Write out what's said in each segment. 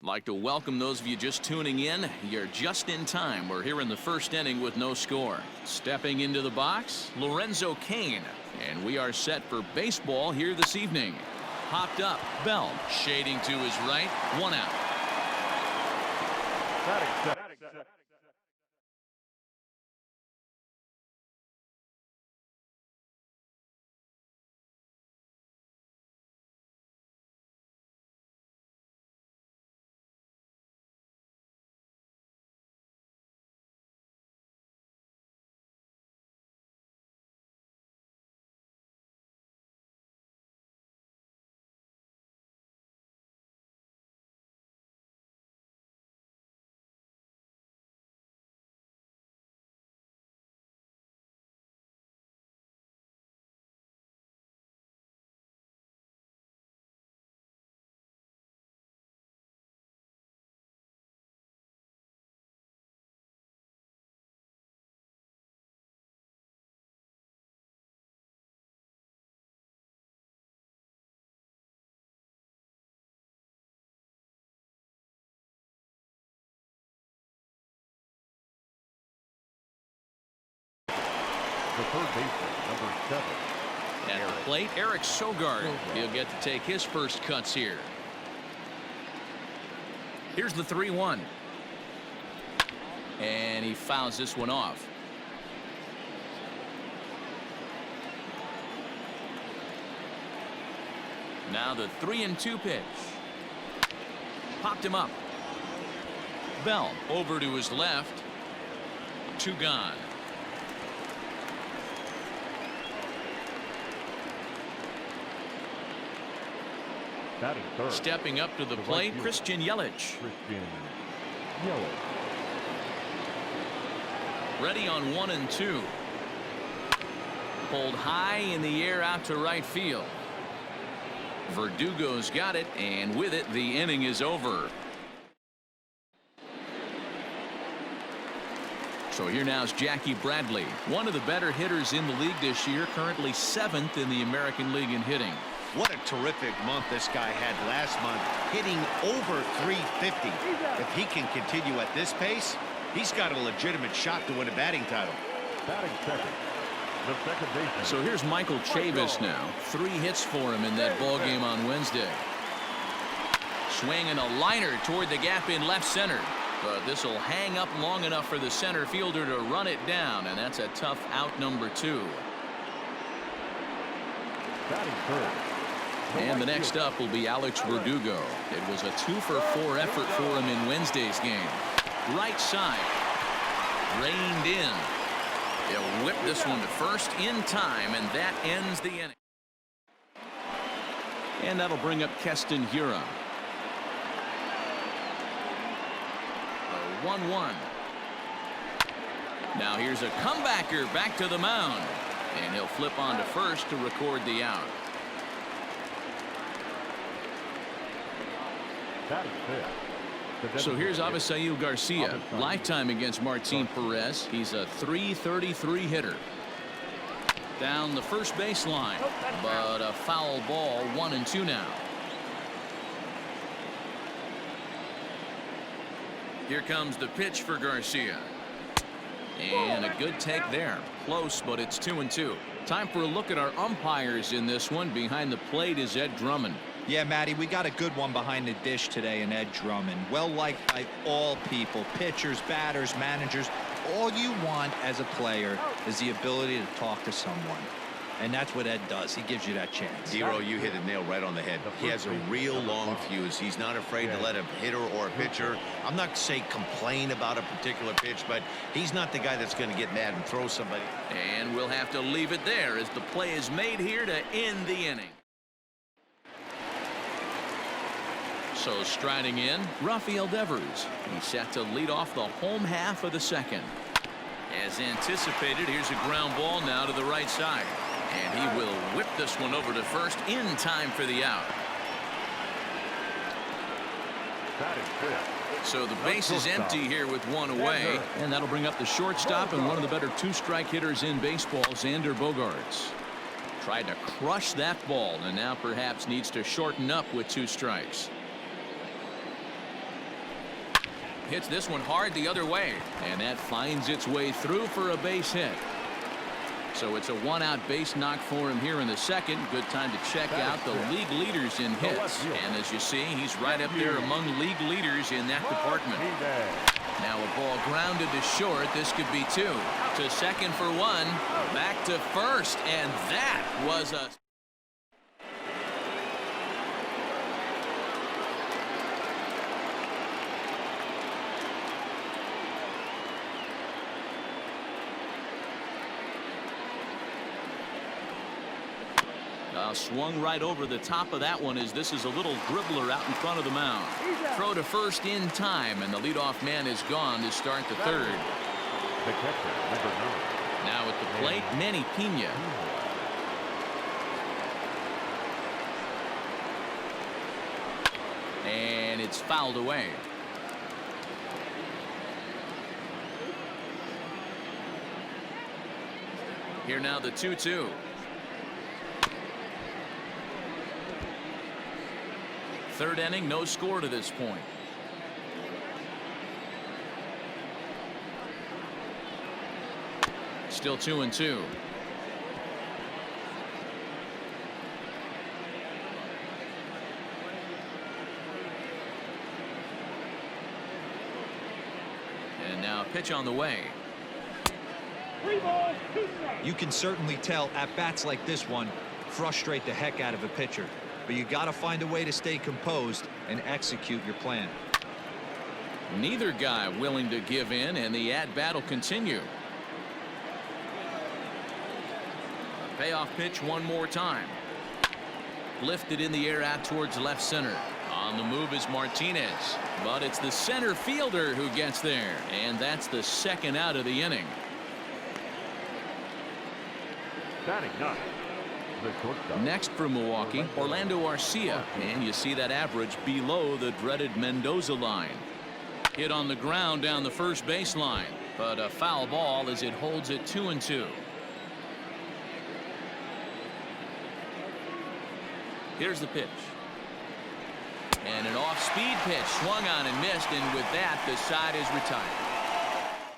Like to welcome those of you just tuning in. You're just in time. We're here in the first inning with no score. Stepping into the box, Lorenzo Cain. And we are set for baseball here this evening. Popped up, Bell shading to his right, 1 out. The third baseman, number 7. At the plate, Eric Sogard. He'll get to take his first cuts here. Here's the 3-1. And he fouls this one off. Now the 3-2 pitch. Popped him up. Bell over to his left. 2 gone. Batting third. Stepping up to the plate, Christian Yelich. Ready on 1 and 2. Pulled high in the air out to right field. Verdugo's got it, and with it, the inning is over. So here now is Jackie Bradley, one of the better hitters in the league this year, currently 7th in the American League in hitting. What a terrific month this guy had last month, hitting over 350. If he can continue at this pace, he's got a legitimate shot to win a batting title. Batting second, the second baseman. So here's Michael Chavis now. 3 hits for him in that ball game on Wednesday. Swinging a liner toward the gap in left center. But this will hang up long enough for the center fielder to run it down, and that's a tough out number 2. Batting third. And the next up will be Alex Verdugo. It was a 2-for-4 effort for him in Wednesday's game. Right side. Reined in. He'll whip this one to first in time, and that ends the inning. And that'll bring up Keston Hiura. A 1-1. Now here's a comebacker back to the mound. And he'll flip on to first to record the out. So here's Avisail Garcia. Lifetime against Martin Perez. He's a .333 hitter. Down the first baseline. But a foul ball, 1 and 2 now. Here comes the pitch for Garcia. And a good take there. Close, but it's 2 and 2. Time for a look at our umpires in this one. Behind the plate is Ed Drummond. Yeah, Matty, we got a good one behind the dish today in Ed Drummond. Well liked by all people, pitchers, batters, managers. All you want as a player is the ability to talk to someone. And that's what Ed does. He gives you that chance. Zero, you hit the nail right on the head. He has a real long fuse. He's not afraid to let a hitter or a pitcher, I'm not saying complain about a particular pitch, but he's not the guy that's going to get mad and throw somebody. And we'll have to leave it there as the play is made here to end the inning. So striding in, Rafael Devers. He's set to lead off the home half of the second. As anticipated, here's a ground ball now to the right side. And he will whip this one over to first in time for the out. So the base is empty here with 1 away. And that'll bring up the shortstop and one of the better 2-strike hitters in baseball, Xander Bogaerts. Tried to crush that ball and now perhaps needs to shorten up with 2 strikes. hits this one hard the other way, and that finds its way through for a base hit. So it's a one-out base knock for him here in the second. Good time to check out the league leaders in hits. And as you see, he's right up there among league leaders in that department. Now a ball grounded to short. This could be two. To second for one. Back to first. And that was a... Swung right over the top of that one as this is a little dribbler out in front of the mound. Throw to first in time, and the leadoff man is gone to start the third. The catcher, number 9. Now at the plate, Manny Pena. And it's fouled away. Here now the 2-2. Third inning, no score to this point. Still 2-2. And now pitch on the way. You can certainly tell at bats like this one frustrate the heck out of a pitcher. But you got to find a way to stay composed and execute your plan. Neither guy willing to give in, and the at-bat will continue. Payoff pitch one more time. Lifted in the air out towards left center. On the move is Martinez, but it's the center fielder who gets there, and that's the second out of the inning. Batting 9. Next for Milwaukee, Orlando Arcia, and you see that average below the dreaded Mendoza line. Hit on the ground down the first baseline, but a foul ball as it holds it 2-2. Here's the pitch. And an off-speed pitch swung on and missed, and with that the side is retired.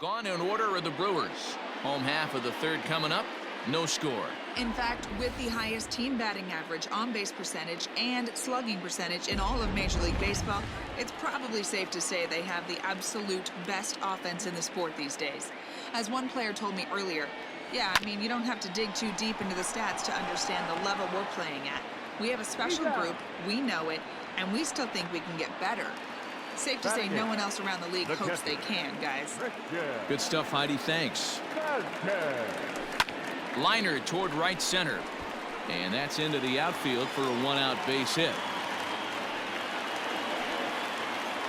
Gone in order are the Brewers. Home half of the third coming up. No score. In fact, with the highest team batting average, on-base percentage, and slugging percentage in all of Major League Baseball, it's probably safe to say they have the absolute best offense in the sport these days. As one player told me earlier, yeah, I mean, you don't have to dig too deep into the stats to understand the level we're playing at. We have a special group, we know it, and we still think we can get better. Safe to say no one else around the league hopes they can, guys. Good stuff, Heidi. Thanks. Liner toward right center, and that's into the outfield for a one-out base hit.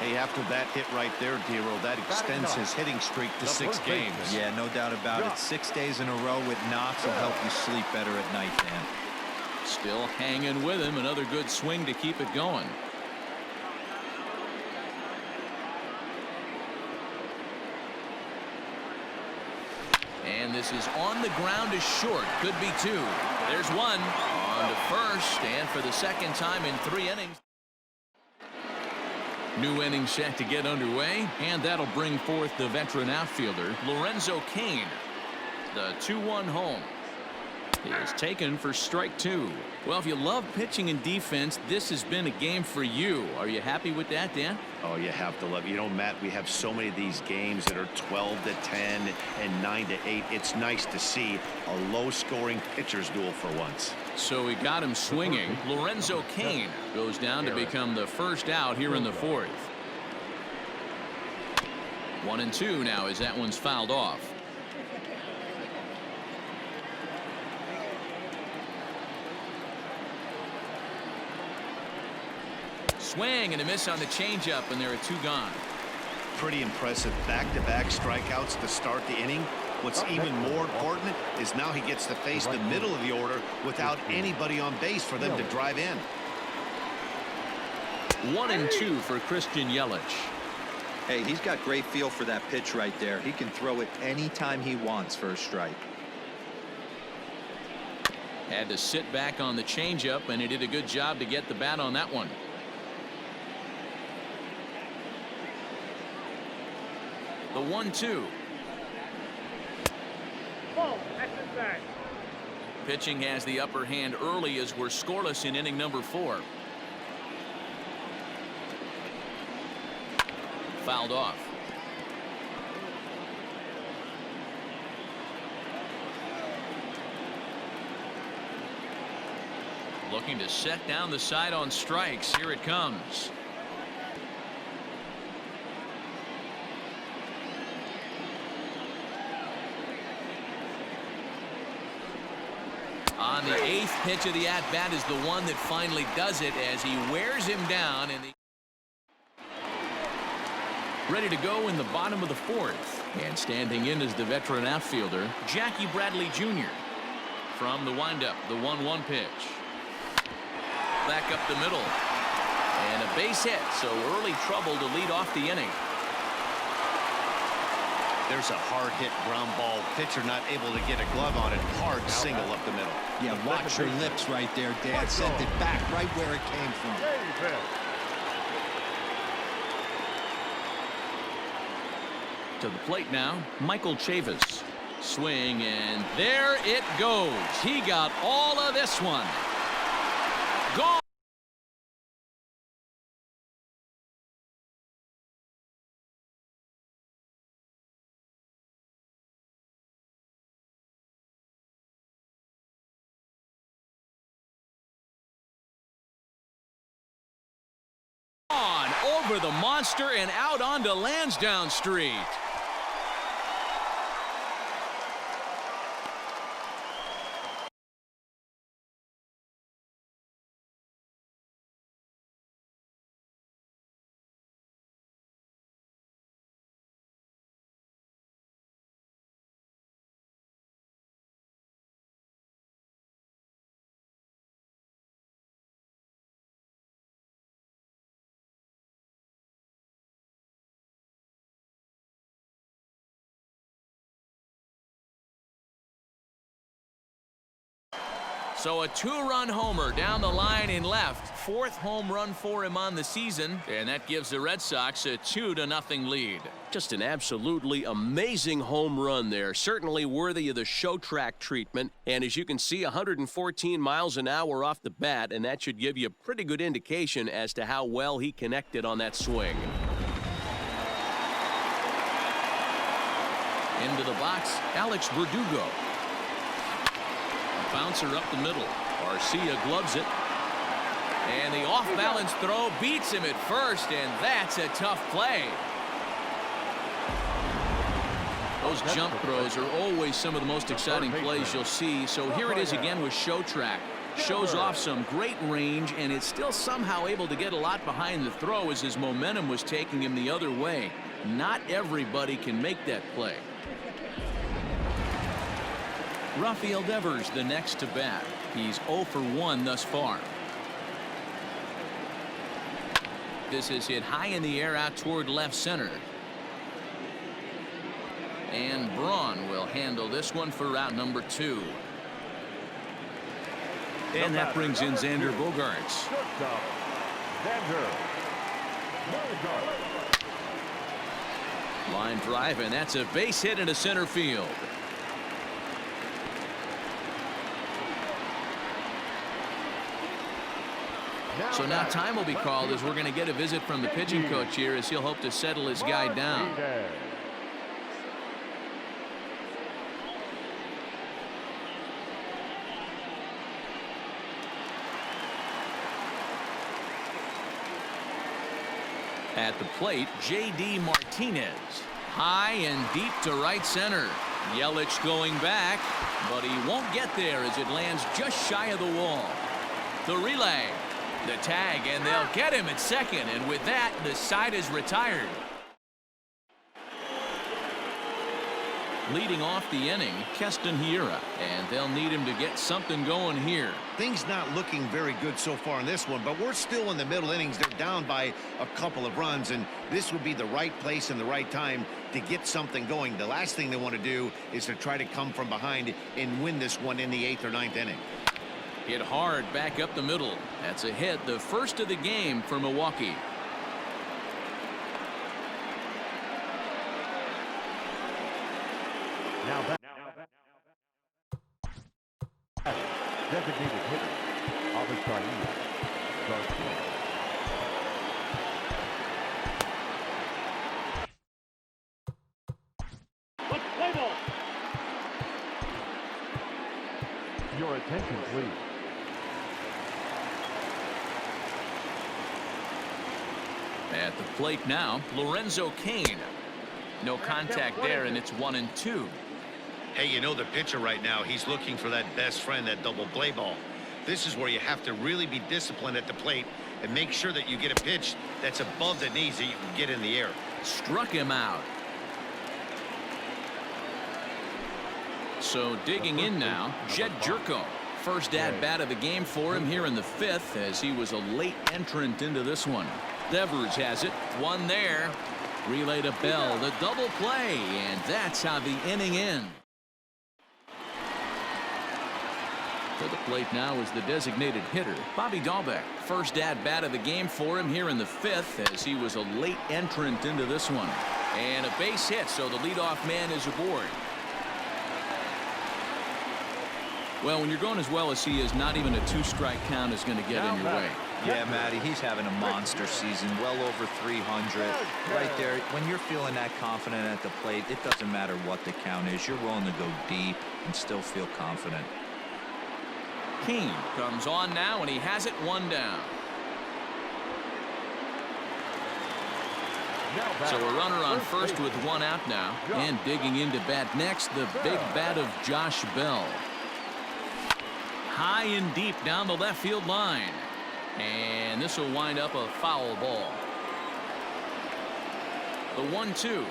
Hey, after that hit right there, Dero, that extends his hitting streak to 6 games. Yeah, no doubt about it. 6 days in a row with knocks will help you sleep better at night, Dan. Still hanging with him. Another good swing to keep it going. And this is on the ground to short. Could be two. There's one. On to first. And for the second time in 3 innings. New inning set to get underway. And that'll bring forth the veteran outfielder, Lorenzo Cain. The 2-1 home is taken for strike 2. Well, if you love pitching and defense, this has been a game for you. Are you happy with that, Dan? Oh, you have to love it. You know, Matt, we have so many of these games that are 12-10 and 9-8. It's nice to see a low-scoring pitcher's duel for once. So he got him swinging. Lorenzo Cain goes down to become the first out here in the 4th. 1-2 now as that one's fouled off. Swing and a miss on the changeup, and there are 2 gone. Pretty impressive back-to-back strikeouts to start the inning. What's even more important is now he gets to face the middle of the order without anybody on base for them to drive in. 1-2 for Christian Yelich. Hey, he's got great feel for that pitch right there. He can throw it anytime he wants for a strike. Had to sit back on the changeup, and he did a good job to get the bat on that one. The 1-2. Pitching has the upper hand early as we're scoreless in inning number 4. Fouled off. Looking to set down the side on strikes. Here it comes. On the 8th pitch of the at-bat is the one that finally does it as he wears him down in the ready to go in the bottom of the 4th. And standing in is the veteran outfielder, Jackie Bradley Jr. From the windup, the 1-1 pitch. Back up the middle. And a base hit, so early trouble to lead off the inning. There's a hard hit ground ball. Pitcher not able to get a glove on it. Hard single up the middle. Yeah, watch your lips right there, Dad. Sent it back right where it came from. To the plate now, Michael Chavis. Swing, and there it goes. He got all of this one. Gone. Over the monster and out onto Lansdowne Street. So a 2-run homer down the line in left. 4th home run for him on the season. And that gives the Red Sox a 2-0 lead. Just an absolutely amazing home run there. Certainly worthy of the show track treatment. And as you can see, 114 miles an hour off the bat. And that should give you a pretty good indication as to how well he connected on that swing. Into the box, Alex Verdugo. Bouncer up the middle. Garcia gloves it. And the off-balance throw beats him at first, and that's a tough play. Those jump throws are always some of the most exciting plays you'll see. So here it is again with Show Track. Shows off some great range, and it's still somehow able to get a lot behind the throw as his momentum was taking him the other way. Not everybody can make that play. Rafael Devers the next to bat. He's 0 for 1 thus far. This is hit high in the air out toward left center. And Braun will handle this one for route number 2. And that brings in Xander Bogaerts. Line drive, and that's a base hit into center field. So now time will be called as we're going to get a visit from the pitching coach here as he'll hope to settle his guy down. At the plate, J.D. Martinez. High and deep to right center. Yelich going back, but he won't get there as it lands just shy of the wall. The relay. The tag, and they'll get him at second, and with that, the side is retired. Leading off the inning, Keston Hiura, and they'll need him to get something going here. Things not looking very good so far in this one, but we're still in the middle innings. They're down by a couple of runs, and this would be the right place and the right time to get something going. The last thing they want to do is to try to come from behind and win this one in the 8th or 9th inning. Hit hard back up the middle. That's a hit, the first of the game for Milwaukee. Now that designated hitter, Garcia. Your attention, please. At the plate now, Lorenzo Cain. No contact there, and it's 1-2. Hey, you know the pitcher right now, he's looking for that best friend, that double play ball. This is where you have to really be disciplined at the plate and make sure that you get a pitch that's above the knees that you can get in the air. Struck him out. So digging in now, Jed Jerko. First at-bat of the game for him here in the 5th, as he was a late entrant into this one. Devers has it. One there. Relay to Bell. The double play. And that's how the inning ends. To the plate now is the designated hitter, Bobby Dahlbeck. First at-bat of the game for him here in the 5th, as he was a late entrant into this one. And a base hit, so the leadoff man is aboard. Well, when you're going as well as he is, not even a 2-strike count is going to get in your way. Yeah, Matty, he's having a monster season, well over 300. Right there, when you're feeling that confident at the plate, it doesn't matter what the count is. You're willing to go deep and still feel confident. Cain comes on now, and he has it, one down. So a runner on first with one out now. And digging into bat next, the big bat of Josh Bell. High and deep down the left field line. And this will wind up a foul ball. The 1-2.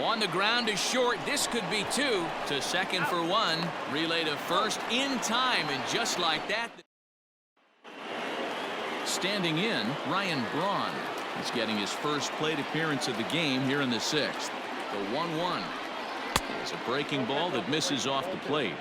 On the ground is short. This could be 2. To second for 1. Relay to first in time, and just like that. Standing in, Ryan Braun is getting his first plate appearance of the game here in the 6th. The 1-1 is a breaking ball that misses off the plate.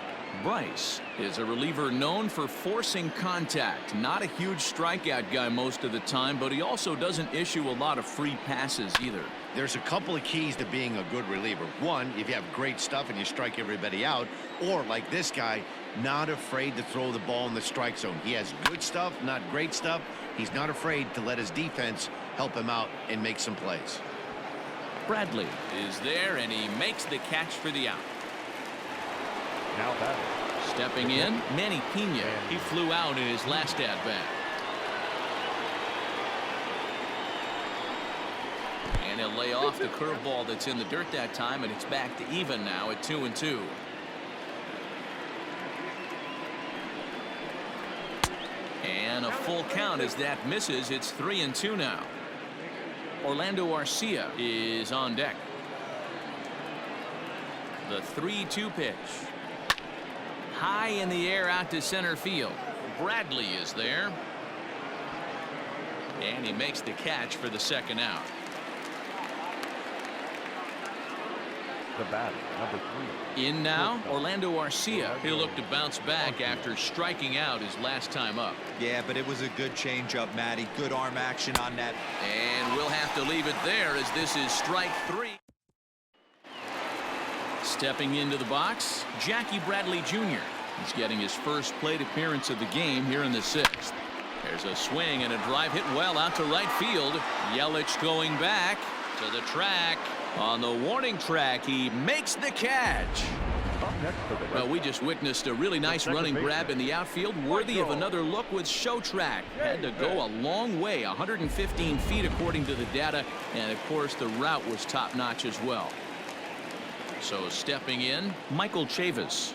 Bryce is a reliever known for forcing contact. Not a huge strikeout guy most of the time, but he also doesn't issue a lot of free passes either. There's a couple of keys to being a good reliever. One, if you have great stuff and you strike everybody out, or like this guy, not afraid to throw the ball in the strike zone. He has good stuff, not great stuff. He's not afraid to let his defense help him out and make some plays. Bradley is there, and he makes the catch for the out. Now batting. Stepping in, Manny Pena. He flew out in his last at-bat. And he'll lay off the curveball that's in the dirt that time, and it's back to even now at 2-2. And a full count as that misses. It's 3-2 now. Orlando Arcia is on deck. The 3-2 pitch. High in the air out to center field. Bradley is there. And he makes the catch for the second out. The batter, number 3. In now, Orlando Arcia. He'll look to bounce back after striking out his last time up. Yeah, but it was a good changeup, Matty. Good arm action on that. And we'll have to leave it there, as this is strike 3. Stepping into the box, Jackie Bradley Jr. He's getting his first plate appearance of the game here in the 6th. There's a swing and a drive hit well out to right field. Yelich going back to the track. On the warning track, he makes the catch. Up next for the Well, we just witnessed a really nice running grab in the outfield, worthy of another look with Show Track. Had to go a long way, 115 feet according to the data, and of course the route was top-notch as well. So stepping in, Michael Chavis.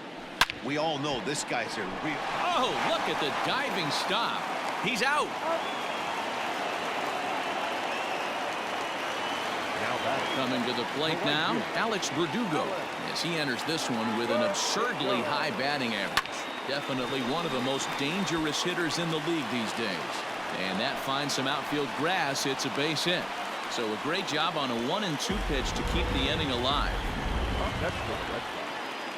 We all know this guy's a real... Oh, look at the diving stop. He's out. Coming to the plate now, Alex Verdugo, as he enters this one with an absurdly high batting average. Definitely one of the most dangerous hitters in the league these days. And that finds some outfield grass. It's a base hit. So a great job on a 1-2 pitch to keep the inning alive. Up next to the red side.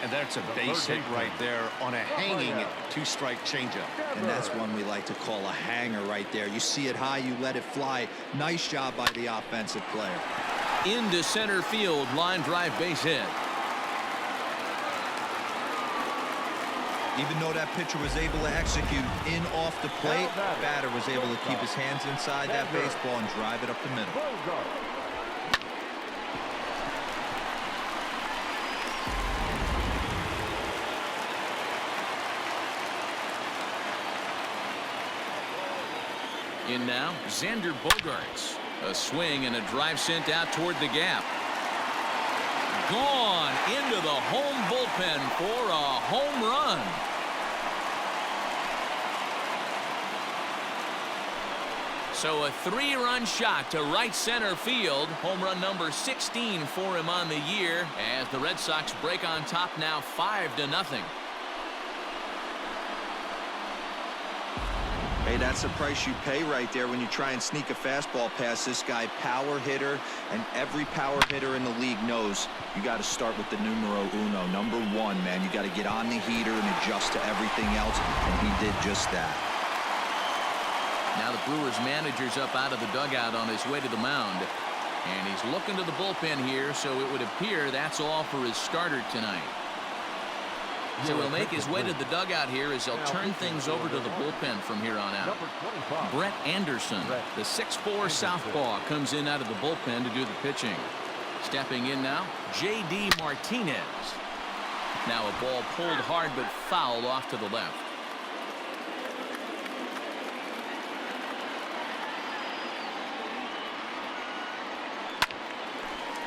And that's a base hit right there on a hanging 2-strike changeup. And that's one we like to call a hanger right there. You see it high, you let it fly. Nice job by the offensive player. Into center field, line drive base hit. Even though that pitcher was able to execute in off the plate, batter was able to keep his hands inside that baseball and drive it up the middle. In now, Xander Bogaerts. A swing and a drive sent out toward the gap. Gone into the home bullpen for a home run. So a 3-run shot to right center field. Home run number 16 for him on the year as the Red Sox break on top now 5-0. Hey, that's the price you pay right there when you try and sneak a fastball past this guy. Power hitter, and every power hitter in the league knows you got to start with the numero uno, number 1, man. You got to get on the heater and adjust to everything else, and he did just that. Now the Brewers manager's up out of the dugout on his way to the mound, and he's looking to the bullpen here, so it would appear that's all for his starter tonight. So he'll make his way to the dugout here as he'll turn things over to the bullpen from here on out. Brett Anderson, the 6'4" southpaw, comes in out of the bullpen to do the pitching. Stepping in now, J.D. Martinez. Now a ball pulled hard but fouled off to the left.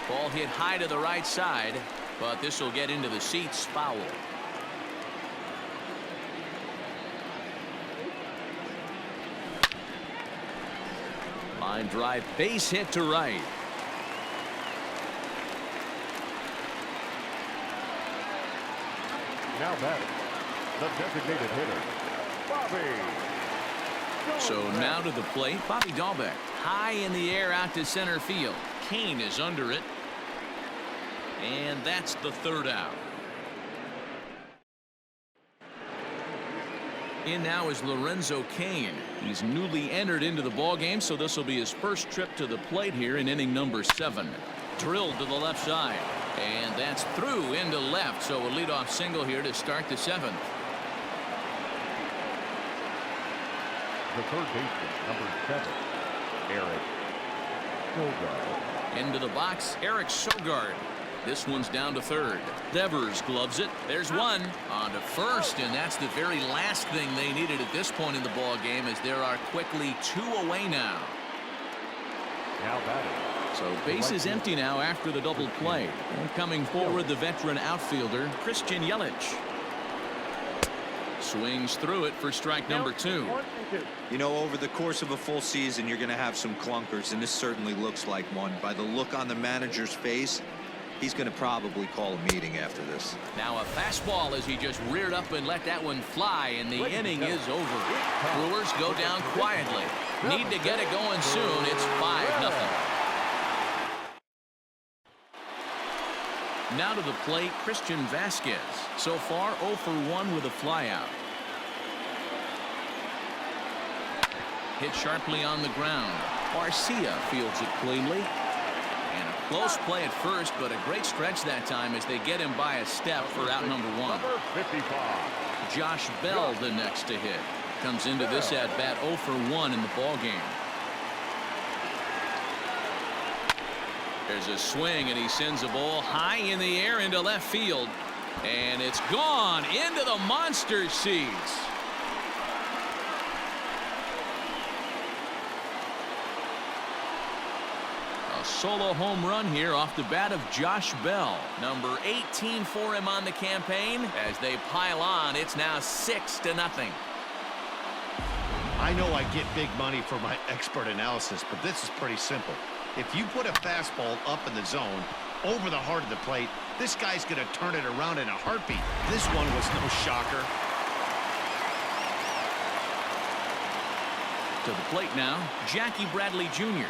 Ball hit high to the right side, but this will get into the seats, foul. Line drive, base hit to right. Now batting, the designated hitter, Bobby. So now to the plate, Bobby Dahlbeck. High in the air out to center field. Kane is under it. And that's the 3rd out. In now is Lorenzo Cain. He's newly entered into the ballgame, so this will be his first trip to the plate here in inning number 7. Drilled to the left side. And that's through into left, so a leadoff single here to start the 7th. The third baseman, number 7, Eric Sogard. Into the box, Eric Sogard. This one's down to 3rd. Devers gloves it. There's one on to 1st, and that's the very last thing they needed at this point in the ball game, as there are quickly 2 away now. Now batting. So base is empty now after the double play. And coming forward, the veteran outfielder Christian Yelich. Swings through it for strike number 2. You know, over the course of a full season, you're going to have some clunkers, and this certainly looks like one. By the look on the manager's face, he's going to probably call a meeting after this. Now a fastball as he just reared up and let that one fly, and the inning is over. Brewers go down quietly. Need to get it going soon. It's 5-0. Now to the plate, Christian Vasquez. So far 0 for 1 with a flyout. Hit sharply on the ground. Garcia fields it cleanly. And a close play at first, but a great stretch that time as they get him by a step for out number 1. Number 55. Josh Bell the next to hit. Comes into this at bat 0 for 1 in the ball game. There's a swing, and he sends a ball high in the air into left field. And it's gone into the monster seats. A solo home run here off the bat of Josh Bell. Number 18 for him on the campaign. As they pile on, it's now 6-0. I know I get big money for my expert analysis, but this is pretty simple. If you put a fastball up in the zone, over the heart of the plate, this guy's going to turn it around in a heartbeat. This one was no shocker. To the plate now, Jackie Bradley Jr.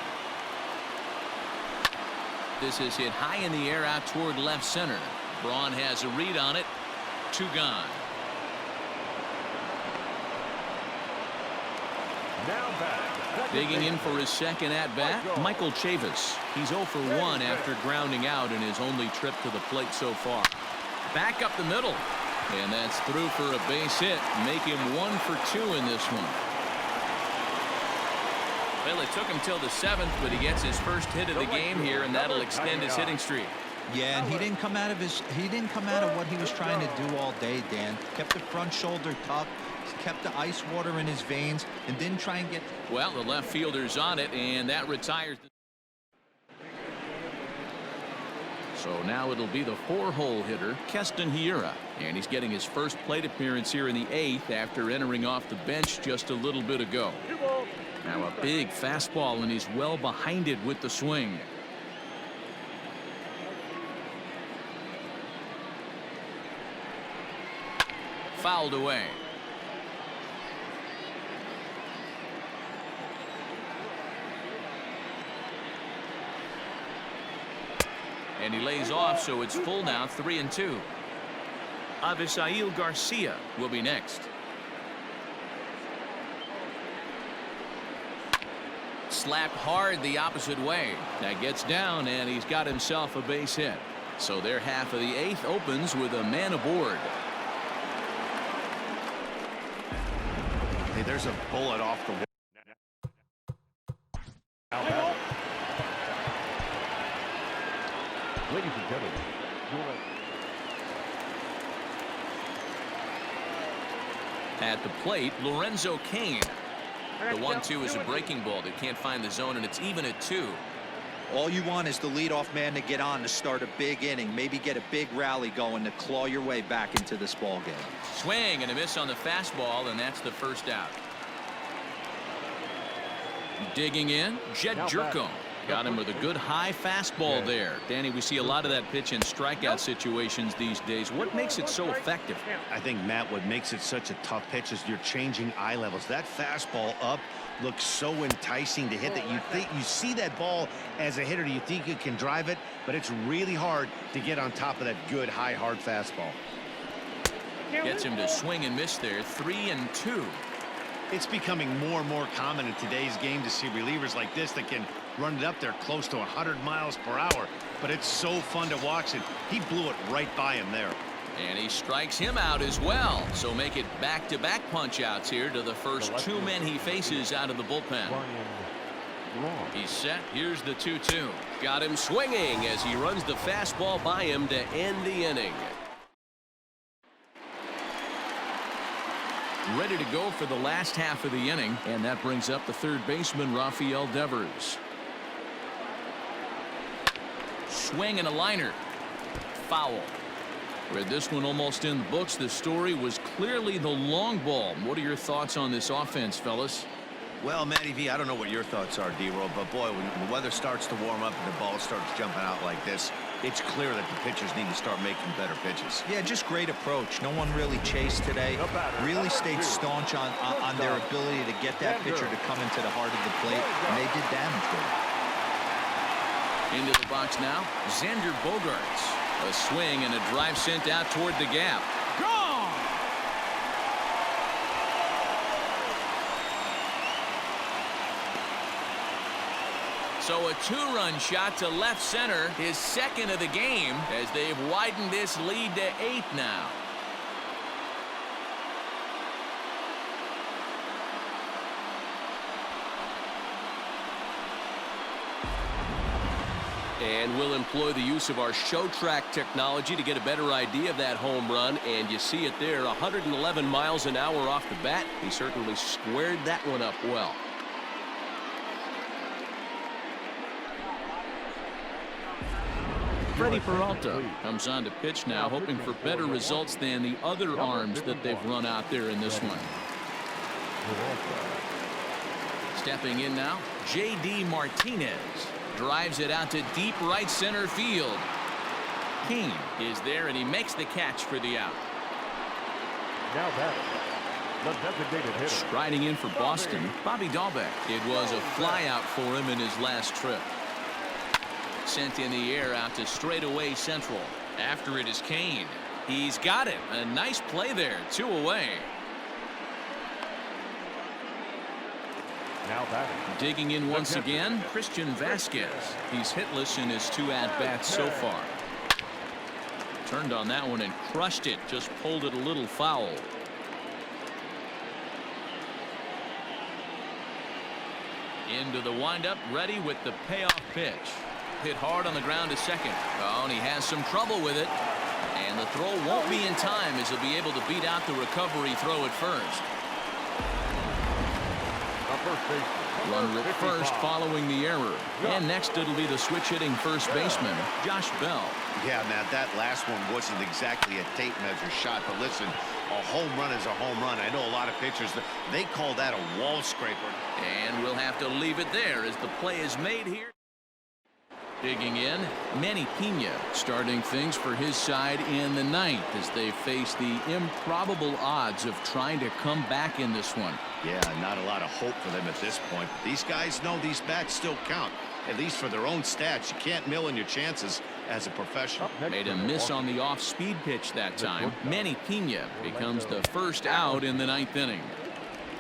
This is hit high in the air out toward left center. Braun has a read on it. 2 gone. Now back. Digging in for his second at-bat, Michael Chavis. He's 0 for 1 after grounding out in his only trip to the plate so far. Back up the middle. And that's through for a base hit. Make him 1 for 2 in this one. Well, it took him till the 7th, but he gets his first hit of the game here, and that'll extend his hitting streak. Yeah, and he didn't come out of what he was trying to do all day, Dan. Kept the front shoulder tucked, kept the ice water in his veins, and didn't try and get. Well, the left fielder's on it, and that retires. So now it'll be the 4-hole hitter, Keston Hiura, and he's getting his first plate appearance here in the 8th after entering off the bench just a little bit ago. Now a big fastball, and he's well behind it with the swing. Fouled away. And he lays off, so it's full now, 3-2. Avisail Garcia will be next. Slapped hard the opposite way. That gets down, and he's got himself a base hit. So their half of the 8th opens with a man aboard. Hey, there's a bullet off the wall. Ladies and gentlemen, At the plate, Lorenzo Cain. The 1-2 is a breaking ball that can't find the zone, and it's even at 2. All you want is the leadoff man to get on to start a big inning, maybe get a big rally going to claw your way back into this ball game. Swing and a miss on the fastball, and that's the first out. Digging in, Jed Jerko. Got him with a good high fastball there. Danny, we see a lot of that pitch in strikeout situations these days. What makes it so effective? I think, Matt, what makes it such a tough pitch is you're changing eye levels. That fastball up looks so enticing to hit that you see that ball as a hitter, you think you can drive it, but it's really hard to get on top of that good high hard fastball. Gets him to swing and miss there. 3-2. It's becoming more and more common in today's game to see relievers like this that can run it up there close to 100 miles per hour, but it's so fun to watch it. He blew it right by him there. And he strikes him out as well. So make it back-to-back punch-outs here to the first 2 men he faces out of the bullpen. He's set. Here's the 2-2. Got him swinging as he runs the fastball by him to end the inning. Ready to go for the last half of the inning, and that brings up the third baseman, Rafael Devers. Swing and a liner. Foul. With this one almost in the books, the story was clearly the long ball. What are your thoughts on this offense, fellas? Well, Matty V, I don't know what your thoughts are, D-Roll, but boy, when the weather starts to warm up and the ball starts jumping out like this, it's clear that the pitchers need to start making better pitches. Yeah, just great approach. No one really chased today. Really stayed staunch on their ability to get that pitcher to come into the heart of the plate, and they did damage with it. Into the box now, Xander Bogaerts. A swing and a drive sent out toward the gap. Gone! So a 2-run shot to left center, his second of the game, as they've widened this lead to 8 now. And we'll employ the use of our show track technology to get a better idea of that home run. And you see it there, 111 miles an hour off the bat. He certainly squared that one up well. Freddie Peralta comes on to pitch now, hoping for better results than the other arms that they've run out there in this one. Stepping in now, J.D. Martinez. Drives it out to deep right center field. Cain is there, and he makes the catch for the out. Now back, the designated hitter. Striding in for Boston, Bobby Dahlbeck. It was a flyout for him in his last trip. Sent in the air out to straightaway central. After it is Kane. He's got it. A nice play there. 2 away. Now batting. Digging in once again, Christian Vasquez. He's hitless in his 2 at-bats so far. Turned on that one and crushed it. Just pulled it a little foul. Into the windup, ready with the payoff pitch. Hit hard on the ground to second. Oh, and he has some trouble with it. And the throw won't be in time as he'll be able to beat out the recovery throw at first. Runner at first following the error. And next it'll be the switch-hitting first baseman, Josh Bell. Yeah, Matt, that last one wasn't exactly a tape measure shot, but listen, a home run is a home run. I know a lot of pitchers, they call that a wall scraper. And we'll have to leave it there as the play is made here. Digging in, Manny Pena starting things for his side in the 9th as they face the improbable odds of trying to come back in this one. Yeah, not a lot of hope for them at this point. These guys know these bats still count, at least for their own stats. You can't mill in your chances as a professional. Made a miss on the off-speed pitch that time. Manny Pena becomes the first out in the 9th inning.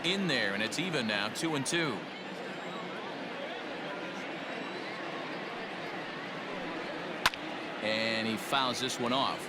In there, and it's even now, 2-2. And he fouls this one off.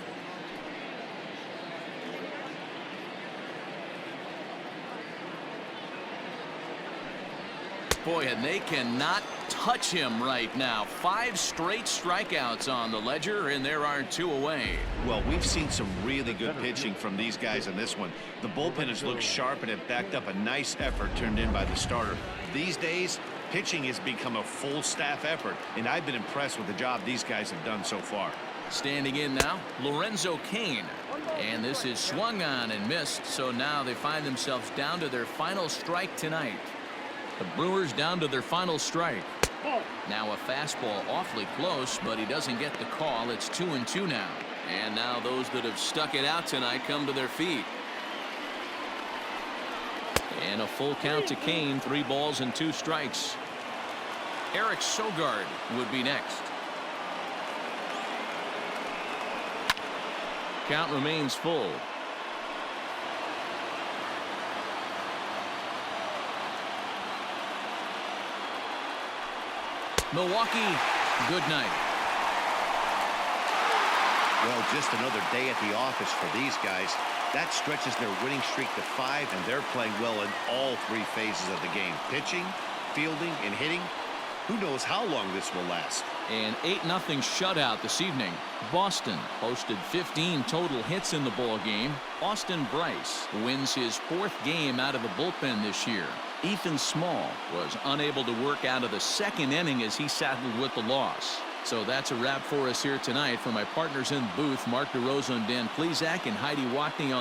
Boy, and they cannot touch him right now. 5 straight strikeouts on the ledger, and there are 2 away. Well, we've seen some really good pitching from these guys in this one. The bullpen has looked sharp and it backed up a nice effort turned in by the starter. These days, pitching has become a full staff effort, and I've been impressed with the job these guys have done so far. Standing in now, Lorenzo Cain. And this is swung on and missed, so now they find themselves down to their final strike tonight. The Brewers down to their final strike. Now a fastball awfully close, but he doesn't get the call. It's 2-2 now. And now those that have stuck it out tonight come to their feet. And a full count to Cain. 3 balls and 2 strikes. Eric Sogard would be next. Count remains full. Milwaukee, good night. Well, just another day at the office for these guys. That stretches their winning streak to 5, and they're playing well in all 3 phases of the game. Pitching, fielding, and hitting. Who knows how long this will last. An 8-0 shutout this evening. Boston posted 15 total hits in the ball game. Austin Bryce wins his 4th game out of the bullpen this year. Ethan Small was unable to work out of the 2nd inning as he battled with the loss. So that's a wrap for us here tonight. For my partners in the booth, Mark DeRosa and Dan Plesac and Heidi Watney on